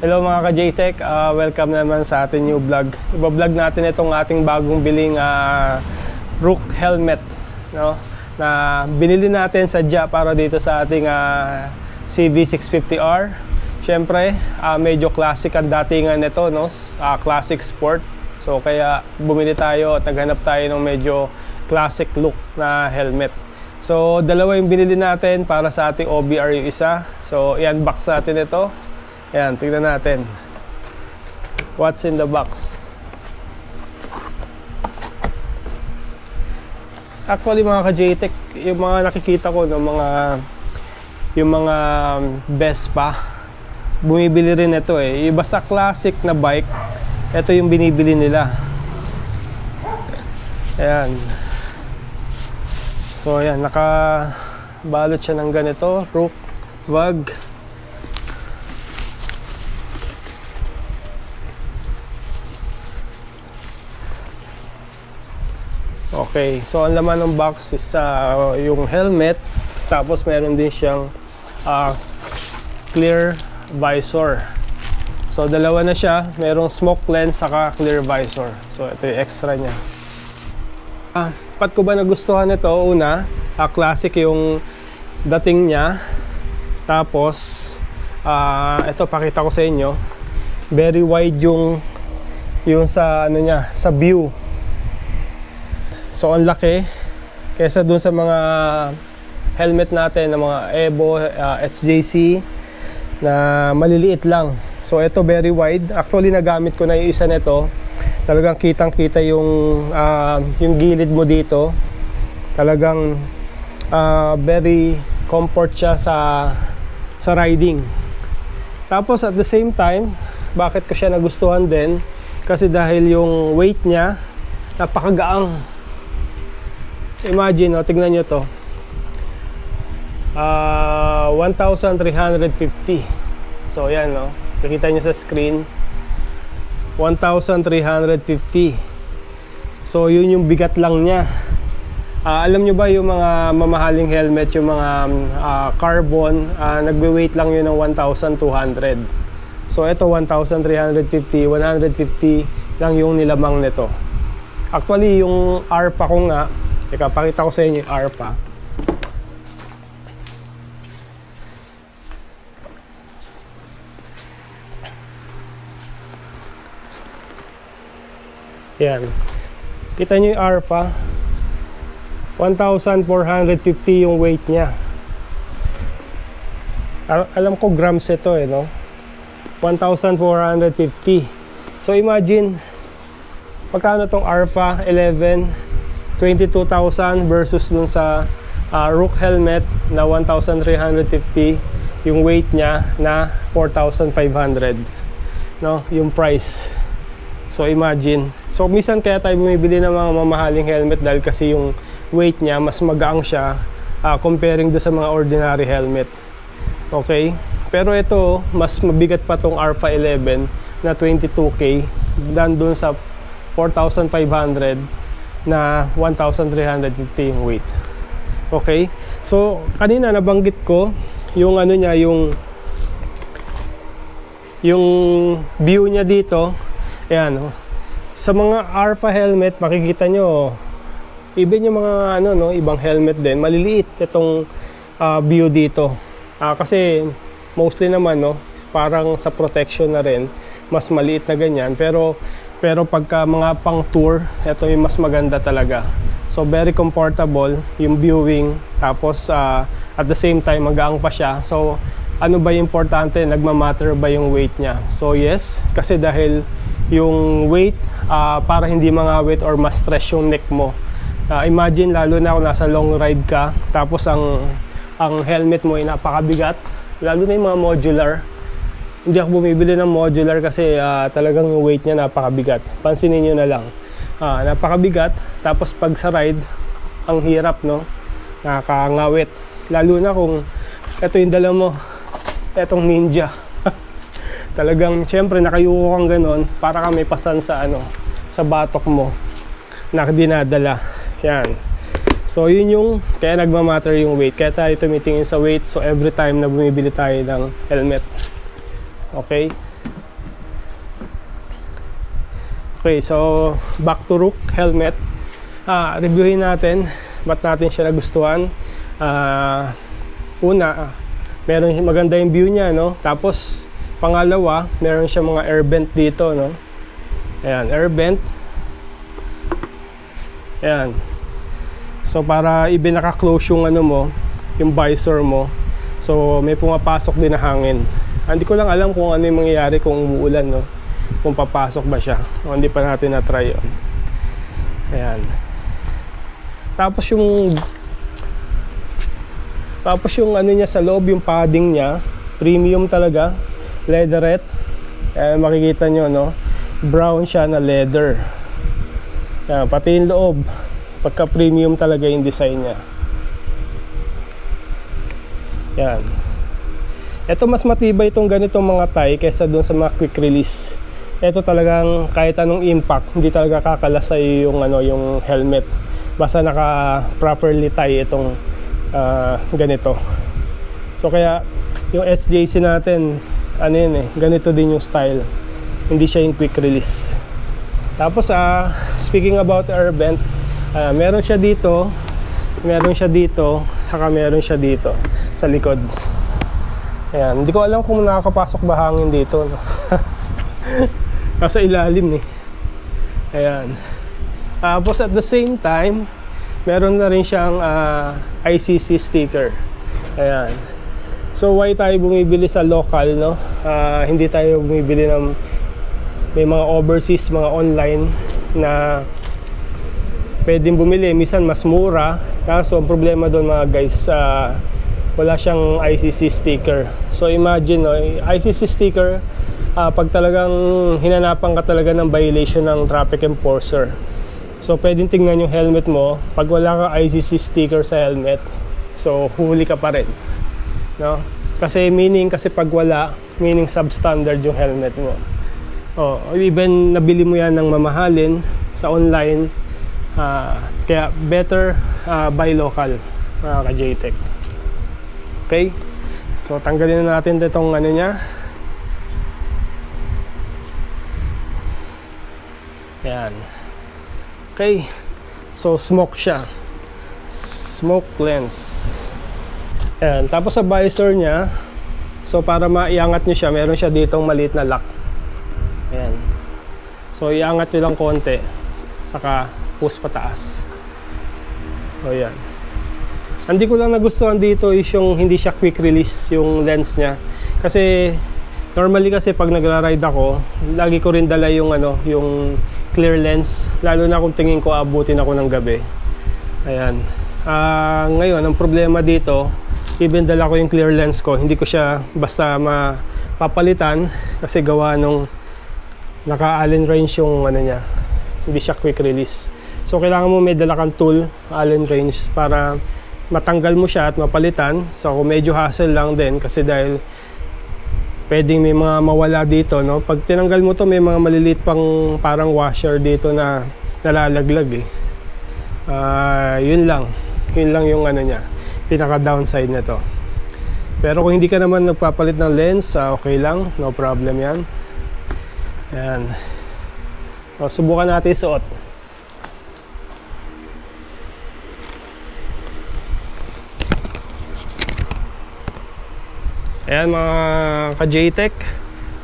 Hello mga ka-JTech, welcome naman sa ating new vlog. Iba-vlog natin itong ating bagong biling Rook helmet, no? Na binili natin sadya para dito sa ating CV650R. Siyempre, medyo classic ang datingan nito, no? Classic sport. So kaya bumili tayo at naghanap tayo ng medyo classic look na helmet. So dalawa yung binili natin para sa ating OBR yung isa. So i-unbox natin ito. Ayan, tignan natin. What's in the box? Actually mga ka-JTech, yung mga nakikita ko ng yung mga Vespa, bumibili rin ito eh. Yung basta classic na bike, ito yung binibili nila. Ayan. So ayan, nakabalot siya ng ganito, Rook wag. Okay, so ang laman ng box is yung helmet, tapos meron din siyang clear visor. So dalawa na siya, merong smoke lens saka clear visor. So ito yung extra niya. Pat ko ba nagustuhan ito? Una, classic yung dating niya. Tapos ito pakita ko sa inyo. Very wide yung sa ano niya, sa view. So ang laki kaysa dun sa mga helmet natin ng mga Evo, HJC na maliliit lang. So ito very wide. Actually nagamit ko na yung isa nito. Talagang kitang-kita yung gilid mo dito. Talagang very comfort siya sa riding. Tapos at the same time, bakit ko siya nagustuhan din? Kasi dahil yung weight niya napakagaang. Imagine, tignan nyo to. 1,350. So yan, no? Nakita nyo sa screen. 1,350. So yun yung bigat lang niya. Alam nyo ba yung mga mamahaling helmet, yung mga carbon, nagwe-weight lang yun ng 1,200. So ito 1,350, 150 lang yung nilamang nito. Actually yung ARPA ko nga, teka, pakita ko sa inyo yung ARPA. Yan. Kita nyo yung ARPA. 1,450 yung weight niya. Alam ko grams ito eh, no? 1,450. So imagine, magkano tong ARPA 11? 22,000 versus dun sa Rook helmet na 1,350, yung weight niya na 4,500, no, yung price. So imagine, so minsan kaya tayo bumibili ng mga mamahaling helmet dahil kasi yung weight niya mas magaang siya comparing do sa mga ordinary helmet. Okay, pero ito mas mabigat pa tong ARPA 11 na 22K than dun sa 4,500 na 1,350 yung weight. Okay? So, kanina nabanggit ko yung ano niya, yung view niya dito. Ayan, oh. Sa mga ARPA helmet, makikita nyo, even yung mga ano, no, ibang helmet din, maliliit itong view dito. Kasi mostly naman, no, parang sa protection na rin, mas maliit na ganyan. Pero pagka mga pang tour, ito yung mas maganda talaga. So very comfortable yung viewing, tapos at the same time magaang pa siya. So ano ba yung importante, nagmamatter ba yung weight niya? So yes, kasi dahil yung weight para hindi mangawit or ma-stress yung neck mo. Imagine lalo na kung nasa long ride ka, tapos ang helmet mo ay napakabigat, lalo na yung mga modular. Hindi ako bumibili ng modular kasi talagang yung weight niya napakabigat. Pansinin nyo na lang. Napakabigat. Tapos pag sa ride, ang hirap, no? Nakakangawit. Lalo na kung ito yung dala mo, etong Ninja. Talagang, syempre, nakayuko kang ganon para ka may pasan sa, sa batok mo na dinadala. Yan. So, yun yung, kaya nagmamatter yung weight. Kaya tayo tumitingin sa weight. So, every time na bumibili tayo ng helmet. Okay? Okay, so back to Rook helmet. Reviewin natin ba't natin siya nagustuhan. Una, meron maganda yung view niya, no? Tapos pangalawa, meron siya mga air vent dito, no? Ayan, air vent. Ayan. So para even naka-close yung ano mo, yung visor mo. So may pumapasok din na hangin. Hindi ko lang alam kung ano yung mangyayari kung umuulan, no? Kung papasok ba siya. O hindi pa natin na-try yun. Ayan. Tapos yung ano niya sa loob, yung padding niya, premium talaga, leatherette. Makikita nyo, no? Brown siya na leather. Ayan, pati yung loob, pagka premium talaga yung design niya. Yan. Ito mas matibay itong ganitong mga tie kaysa dun sa mga quick release. Ito talagang kahit anong impact, hindi talaga kakalasay yung ano, yung helmet. Basta naka properly tie itong ganito. So kaya yung SJC natin, ano yun eh, ganito din yung style. Hindi siya yung quick release. Tapos speaking about air vent, meron siya dito, saka meron siya dito sa likod. Ayan, hindi ko alam kung nakakapasok ba hangin dito, no? Nasa ilalim eh. Ayan. Tapos at the same time, meron na rin siyang ICC sticker. Ayan. So why tayo bumibili sa local, no? Hindi tayo bumibili ng may mga overseas, mga online na pwedeng bumili, minsan mas mura. Kaso ang problema doon mga guys, wala siyang ICC sticker. So imagine, no, ICC sticker, pag talagang hinanapan ka talaga ng violation ng traffic enforcer. So pwedeng tingnan yung helmet mo, pag wala kang ICC sticker sa helmet, so huli ka pa rin, no? Kasi pag wala, meaning substandard yung helmet mo. Even nabili mo yan ng mamahalin sa online, kaya better buy local, mga ka-JTech. Okay, so tanggalin na natin itong ano niya. Yan. Okay, so smoke siya, smoke lens. Yan. Tapos sa visor niya, so para maiangat nyo siya, meron siya ditong maliit na lock. Yan. So iangat nyo lang konti, saka push pataas. So yan. Hindi ko lang nagustuhan dito is yung hindi siya quick release yung lens niya. Kasi normally kasi pag nagra-ride ako, lagi ko rin dala yung ano, yung clear lens, lalo na kung tingin ko abutin ako ng gabi. Ayan. Ngayon, ang problema dito, even dala ko yung clear lens ko, hindi ko siya basta mapapalitan kasi gawa nung naka-Allen wrench yung ano niya. Hindi siya quick release. So kailangan mo may dala kang tool, Allen wrench, para matanggal mo siya at mapalitan. So medyo hassle lang din kasi dahil pwedeng may mga mawala dito, no? Pag tinanggal mo to, may mga maliliit pang parang washer dito na nalalaglag eh. Yun lang yung ano niya, pinaka downside na to. Pero kung hindi ka naman nagpapalit ng lens, okay lang, no problem yan. Ayan. So, subukan natin isuot. Ayan mga ka-JTech.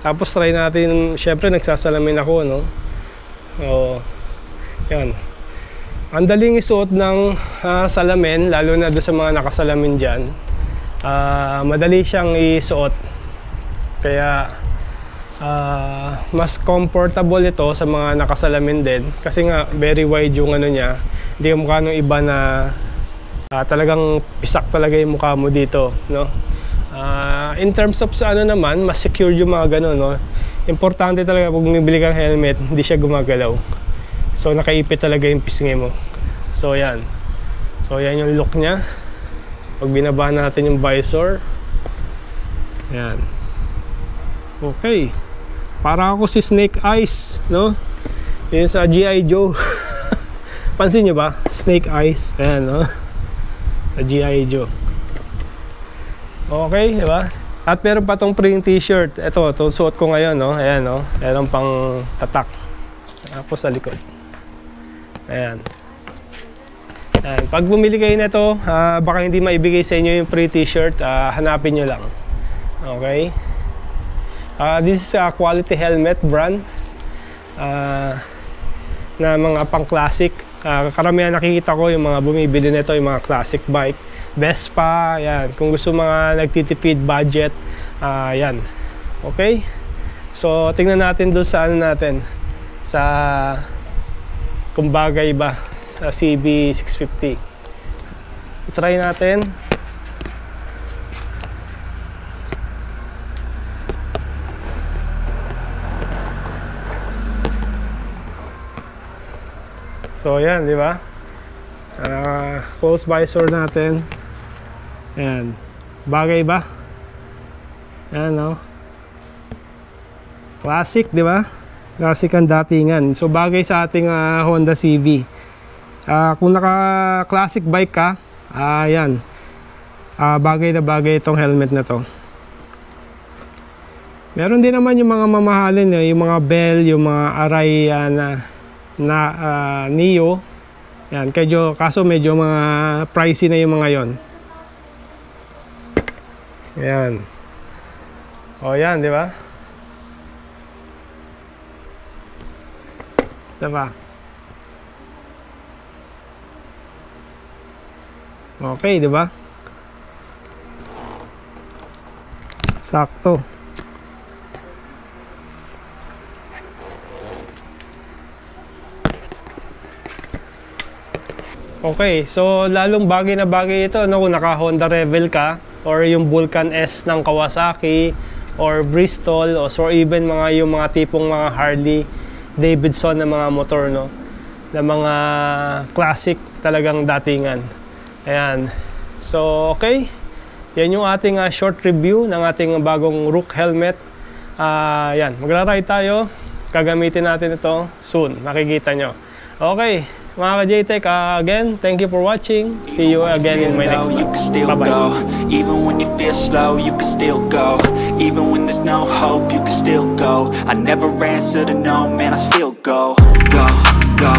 Tapos try natin, syempre nagsasalamin ako, no? Yan. Ang daling isuot ng salamin, lalo na doon sa mga nakasalamin dyan. Madali siyang isuot. Kaya mas comfortable ito sa mga nakasalamin din. Kasi nga very wide yung ano niya. Hindi yung mukha ng iba na talagang pisak talaga yung mukha mo dito, no? In terms of sa ano naman, mas secure yung mga gano'n, no? Importante talaga pag bumibili kang helmet, hindi siya gumagalaw. So nakaipit talaga yung pisngi mo. So yan. So yan yung look niya. Pag binaba natin yung visor. Yan. Okay. Para ako si Snake Eyes, no? Yung sa G.I. Joe. Pansin nyo ba? Snake Eyes. Ayan, no? Sa G.I. Joe. Okay, di ba? At meron pa tong print t-shirt. Ito suot ko ngayon, no? Ayan, no? Meron pang tatak. Tapos sa likod. Ayan. Ayan. Pag bumili kayo nito, baka hindi maibigay sa inyo yung free t-shirt, hanapin nyo lang. Okay? This is a quality helmet brand na mga pang-classic. Karamihan nakikita ko yung mga bumibili nito, yung mga classic bike. Vespa, yan. Kung gusto mga nagtitipid budget, yan. Okay? So, tingnan natin doon sa ano natin. Sa kung bagay ba sa CB650. Try natin. So, yan, di ba? Close visor natin. Yan. Bagay ba? Yan, no? Classic, di ba? Classic ang datingan. So, bagay sa ating Honda CB. Kung naka-classic bike ka, yan. Bagay na bagay itong helmet na to. Meron din naman yung mga mamahalin, yung mga Bell, yung mga Arai Neo. Yan, kaso medyo mga pricey na yung mga yon. Yan. O yan, di ba? Diba? Okay, di ba? Sakto. Okay, so lalong bagay na bagay ito, no, kung naka Honda Rebel ka or yung Vulcan S ng Kawasaki or Bristol or even yung mga tipong mga Harley Davidson na mga motor, no, na mga classic talagang datingan. Ayan. So, okay. Yan yung ating short review ng ating bagong Rook helmet. Yan, magra-ride tayo. Gagamitin natin ito soon. Makikita nyo. Okay. Mga ka-JTech, again, thank you for watching. See you again in my next one. Bye-bye. Even when you feel slow, you can still go. Even when there's no hope, you can still go. I never answer to no, man, I still go. Go, go.